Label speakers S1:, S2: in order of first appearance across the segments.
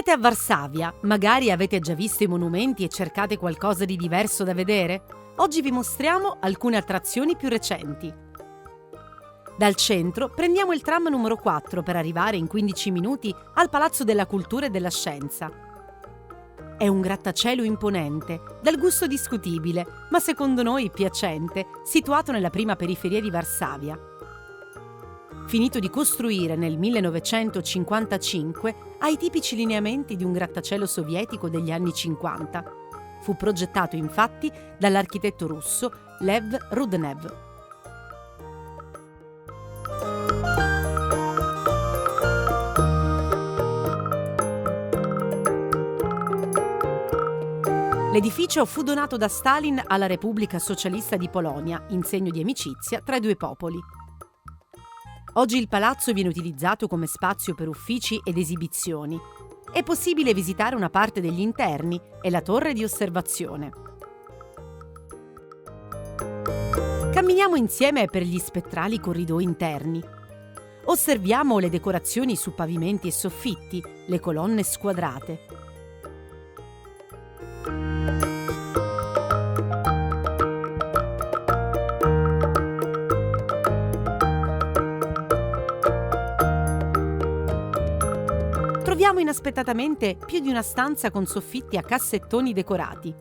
S1: Siete a Varsavia, magari avete già visto i monumenti e cercate qualcosa di diverso da vedere? Oggi vi mostriamo alcune attrazioni più recenti. Dal centro prendiamo il tram numero 4 per arrivare in 15 minuti al Palazzo della Cultura e della Scienza. È un grattacielo imponente, dal gusto discutibile, ma secondo noi piacente, situato nella prima periferia di Varsavia. Finito di costruire nel 1955, ha i tipici lineamenti di un grattacielo sovietico degli anni 50. Fu progettato infatti dall'architetto russo Lev Rudnev. L'edificio fu donato da Stalin alla Repubblica Socialista di Polonia in segno di amicizia tra i due popoli. Oggi il palazzo viene utilizzato come spazio per uffici ed esibizioni. È possibile visitare una parte degli interni e la torre di osservazione. Camminiamo insieme per gli spettrali corridoi interni. Osserviamo le decorazioni su pavimenti e soffitti, le colonne squadrate. Troviamo inaspettatamente più di una stanza con soffitti a cassettoni decorati.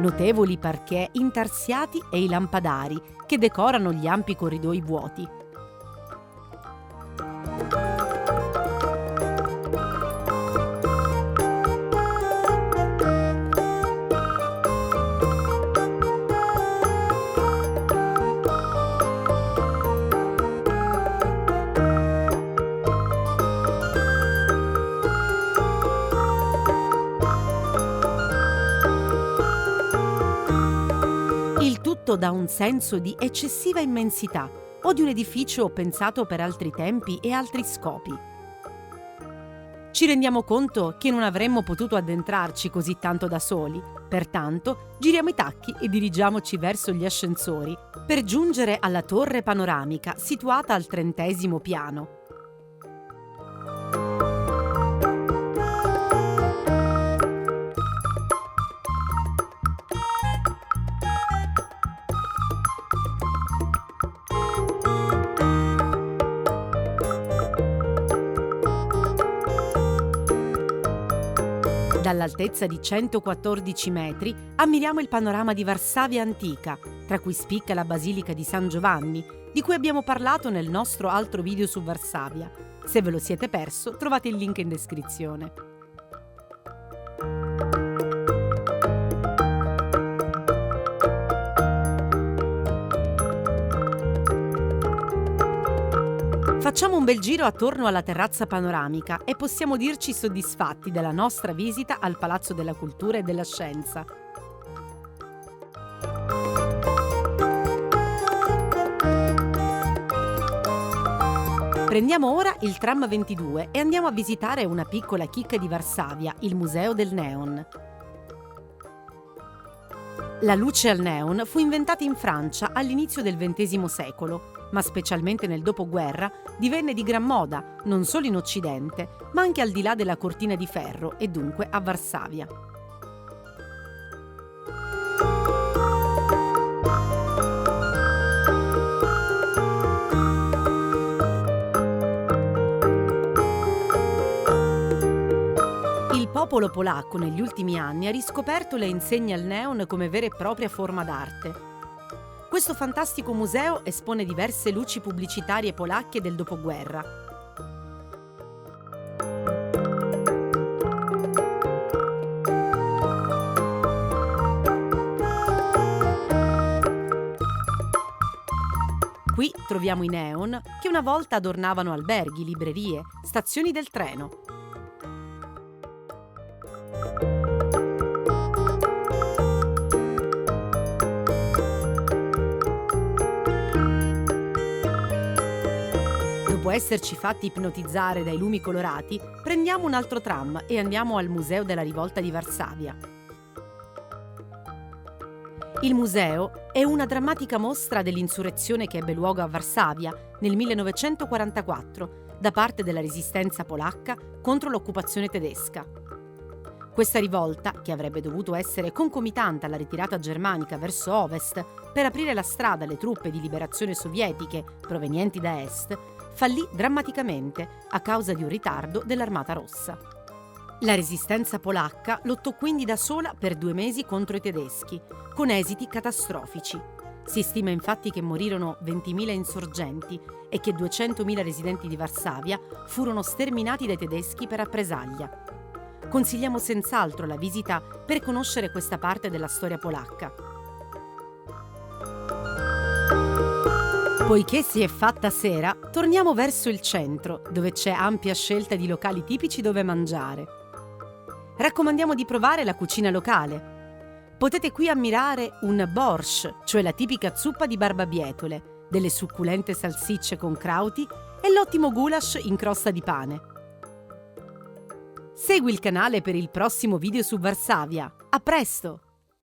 S1: Notevoli parquet intarsiati e i lampadari che decorano gli ampi corridoi vuoti. Il tutto dà un senso di eccessiva immensità o di un edificio pensato per altri tempi e altri scopi. Ci rendiamo conto che non avremmo potuto addentrarci così tanto da soli, pertanto giriamo i tacchi e dirigiamoci verso gli ascensori per giungere alla torre panoramica situata al 30° piano. Dall'altezza di 114 metri ammiriamo il panorama di Varsavia antica, tra cui spicca la Basilica di San Giovanni, di cui abbiamo parlato nel nostro altro video su Varsavia. Se ve lo siete perso, trovate il link in descrizione. Facciamo un bel giro attorno alla terrazza panoramica e possiamo dirci soddisfatti della nostra visita al Palazzo della Cultura e della Scienza. Prendiamo ora il tram 22 e andiamo a visitare una piccola chicca di Varsavia, il Museo del Neon. La luce al neon fu inventata in Francia all'inizio del XX secolo, ma specialmente nel dopoguerra divenne di gran moda, non solo in Occidente, ma anche al di là della cortina di ferro e dunque a Varsavia. Il popolo polacco negli ultimi anni ha riscoperto le insegne al neon come vera e propria forma d'arte. Questo fantastico museo espone diverse luci pubblicitarie polacche del dopoguerra. Qui troviamo i neon che una volta adornavano alberghi, librerie, stazioni del treno. Dopo esserci fatti ipnotizzare dai lumi colorati, prendiamo un altro tram e andiamo al Museo della Rivolta di Varsavia. Il museo è una drammatica mostra dell'insurrezione che ebbe luogo a Varsavia nel 1944 da parte della resistenza polacca contro l'occupazione tedesca. Questa rivolta, che avrebbe dovuto essere concomitante alla ritirata germanica verso ovest per aprire la strada alle truppe di liberazione sovietiche provenienti da est, fallì drammaticamente a causa di un ritardo dell'Armata Rossa. La resistenza polacca lottò quindi da sola per 2 mesi contro i tedeschi, con esiti catastrofici. Si stima infatti che morirono 20.000 insorgenti e che 200.000 residenti di Varsavia furono sterminati dai tedeschi per rappresaglia. Consigliamo senz'altro la visita per conoscere questa parte della storia polacca. Poiché si è fatta sera, torniamo verso il centro, dove c'è ampia scelta di locali tipici dove mangiare. Raccomandiamo di provare la cucina locale. Potete qui ammirare un borscht, cioè la tipica zuppa di barbabietole, delle succulente salsicce con krauti e l'ottimo goulash in crosta di pane. Segui il canale per il prossimo video su Varsavia. A presto!